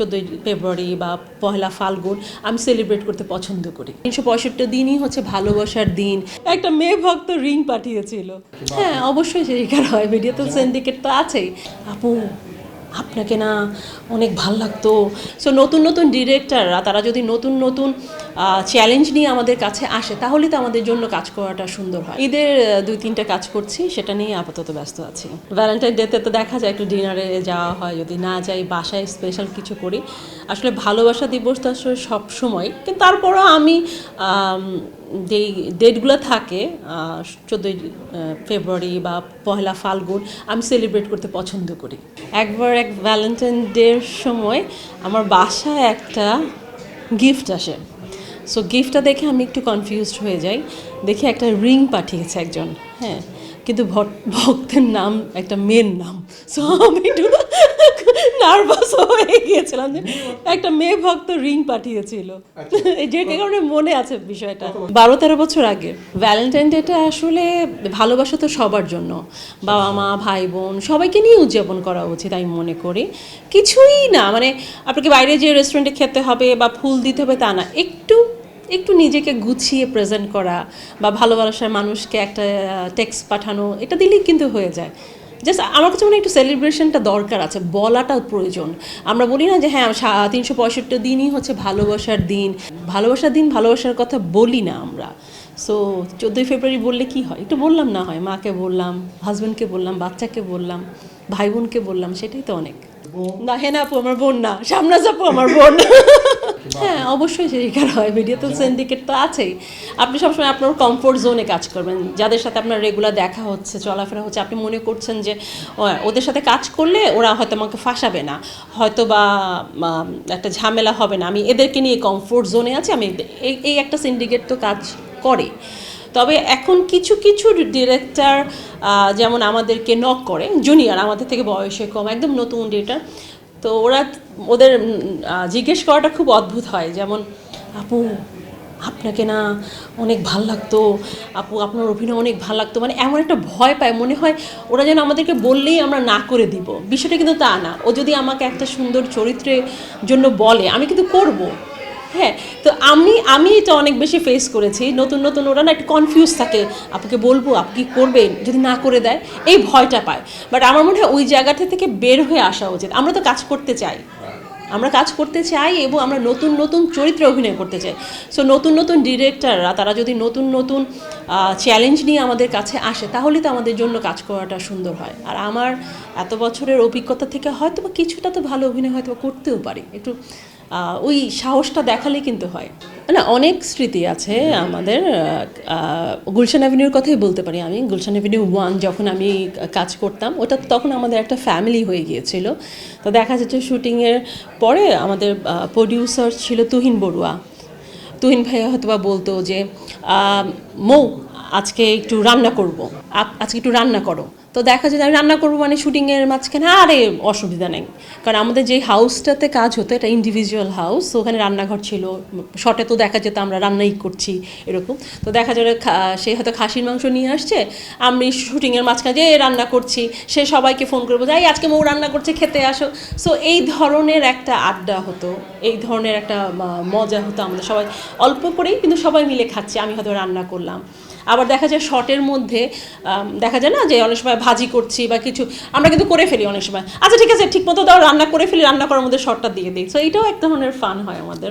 14 ফেব্রুয়ারি বা পহেলা ফাল্গুন আমি সেলিব্রেট করতে পছন্দ করি। 365 দিনই হচ্ছে ভালোবাসার দিন। একটা মেয়ে ভক্ত রিং পাঠিয়েছিল। হ্যাঁ, অবশ্যই শিকার হয়, ভিডিও তো সিন্ডিকেট তো আছেই। আপু আপনাকে না অনেক ভাল লাগতো। সো নতুন নতুন ডিরেক্টররা তারা যদি নতুন নতুন চ্যালেঞ্জ নিয়ে আমাদের কাছে আসে তাহলে তো আমাদের জন্য কাজ করাটা সুন্দর হয়। ঈদের 2-3টা কাজ করছি, সেটা নিয়ে আপাতত ব্যস্ত আছি। ভ্যালেন্টাইন ডেতে তো দেখা যায় একটু ডিনারে যাওয়া হয়, যদি না যাই বাসায় স্পেশাল কিছু করি। আসলে ভালোবাসা দিবস তো আসলে সবসময়, কিন্তু তারপরও আমি যেই ডেটগুলো থাকে 14 ফেব্রুয়ারি বা পহেলা ফাল্গুন আমি সেলিব্রেট করতে পছন্দ করি। একবার এক ভ্যালেন্টাইন ডের সময় আমার বাসায় একটা গিফট আসে। সো গিফটটা দেখে আমি একটু কনফিউজড হয়ে যাই, দেখি একটা রিং পাঠিয়েছে একজন, হ্যাঁ, কিন্তু ভক্তের নাম একটা মেয়ের নাম। সো আমি একটু নার্ভাস হয়ে গিয়েছিলাম যে একটা মেয়ে ভক্ত রিং পাঠিয়েছিল, যে কারণে মনে আছে বিষয়টা। 12-13 বছর আগে ভ্যালেন্টাইন ডেটা আসলে ভালোবাসা তো সবার জন্য, বাবা মা ভাই বোন সবাইকে নিয়ে উদযাপন করা উচিত আমি মনে করি। কিছুই না মানে আপনাকে বাইরে যে রেস্টুরেন্টে খেতে হবে বা ফুল দিতে হবে তা না, একটু নিজেকে গুছিয়ে প্রেজেন্ট করা বা ভালোবাসার মানুষকে একটা টেক্সট পাঠানো, এটা দিলেই কিন্তু হয়ে যায়। জাস্ট আমার কাছে মনে হয় একটু সেলিব্রেশনটা দরকার আছে, বলাটাও প্রয়োজন। আমরা বলি না যে হ্যাঁ 365 দিনই হচ্ছে ভালোবাসার দিন, ভালোবাসার কথা বলি না আমরা। সো 14 ফেব্রুয়ারি বললে কি হয়, একটু বললাম না হয়, মাকে বললাম, হাজব্যান্ডকে বললাম, বাচ্চাকে বললাম, ভাই বোনকে বললাম, সেটাই তো অনেক। না হেনা আপু আমার বোন না, শামনাজ আপু আমার বোন। হ্যাঁ, অবশ্যই শিকার হয়, ভিডিও তো সিন্ডিকেট তো আছেই। আপনি সবসময় আপনার কমফোর্ট জোনে কাজ করবেন, যাদের সাথে আপনার রেগুলার দেখা হচ্ছে, চলাফেরা হচ্ছে, আপনি মনে করছেন যে ওদের সাথে কাজ করলে ওরা হয়তো আমাকে ফাঁসাবে না, হয়তো বা একটা ঝামেলা হবে না, আমি এদেরকে নিয়ে কমফোর্ট জোনে আছি, আমি এই একটা সিন্ডিকেট তো কাজ করে। তবে এখন কিছু কিছু ডিরেক্টর যেমন আমাদেরকে নক করে, জুনিয়র আমাদের থেকে বয়সে কম, একদম নতুন ডিরেক্টর, তো ওদের জিজ্ঞেস করাটা খুব অদ্ভুত হয়। যেমন আপু আপনাকে না অনেক ভাল লাগতো, আপু আপনার অভিনয় অনেক ভাল লাগতো, মানে এমন একটা ভয় পায়, মনে হয় ওরা যেন আমাদেরকে বললেই আমরা না করে দিব। বিষয়টা কিন্তু তা না, ও যদি আমাকে একটা সুন্দর চরিত্রের জন্য বলে আমি কিন্তু করব। হ্যাঁ, তো আমি এটা অনেক বেশি ফেস করেছি। নতুন ওরা না একটু কনফিউজ থাকে, আপুকে বলবো, আপু কি করবেন যদি না করে দেয়, এই ভয়টা পায়। বাট আমার মনে হয় ওই জায়গাটা থেকে বের হয়ে আসা উচিত। আমরা তো কাজ করতে চাই এবং আমরা নতুন চরিত্রে অভিনয় করতে চাই। সো নতুন ডিরেক্টররা তারা যদি নতুন চ্যালেঞ্জ নিয়ে আমাদের কাছে আসে তাহলে তো আমাদের জন্য কাজ করাটা সুন্দর হয়। আর আমার এত বছরের অভিজ্ঞতা থেকে হয়তো বা কিছুটা তো ভালো অভিনয় হয়তো করতেও পারি, একটু ওই সাহসটা দেখালে কিন্তু হয় না। অনেক স্মৃতি আছে আমাদের। গুলশান অ্যাভিনিউর কথাই বলতে পারি আমি। গুলশান অ্যাভিনিউ 1 যখন আমি কাজ করতাম, ওটা তখন আমাদের একটা ফ্যামিলি হয়ে গিয়েছিল। তো দেখা যাচ্ছে শুটিংয়ের পরে আমাদের প্রডিউসার ছিল তুহিন বড়ুয়া। তুহিন ভাইয়া হয়তো বা বলতো যে মৌ আজকে একটু রান্না করবো, আজকে একটু রান্না করো। তো দেখা যায় আমি রান্না করবো মানে শুটিংয়ের মাঝখানে, আরে অসুবিধা নেই, কারণ আমাদের যে হাউসটাতে কাজ হতো এটা ইন্ডিভিজুয়াল হাউস, তো ওখানে রান্নাঘর ছিল, শর্টে তো দেখা যেত আমরা রান্নাই করছি এরকম। তো দেখা যায় সে হয়তো খাসির মাংস নিয়ে আসছে, আমি শুটিংয়ের মাঝখানে যে রান্না করছি, সে সবাইকে ফোন করবো যে আজকে মৌ রান্না করছে, খেতে আসো। সো এই ধরনের একটা আড্ডা হতো, এই ধরনের একটা মজা হতো, আমাদের সবাই অল্প করেই কিন্তু সবাই মিলে খাচ্ছে, আমি হয়তো রান্না করলাম। আবার দেখা যায় শর্টের মধ্যে দেখা যায় না যে অনেক সময় ভাজি করছি বা কিছু, আমরা কিন্তু করে ফেলি অনেক সময়, আচ্ছা ঠিক আছে ঠিক মতো দাও, রান্না করে ফেলি, রান্না করার মধ্যে শর্টটা দিয়ে দিই। সো এইটাও এক ধরনের ফান হয় আমাদের।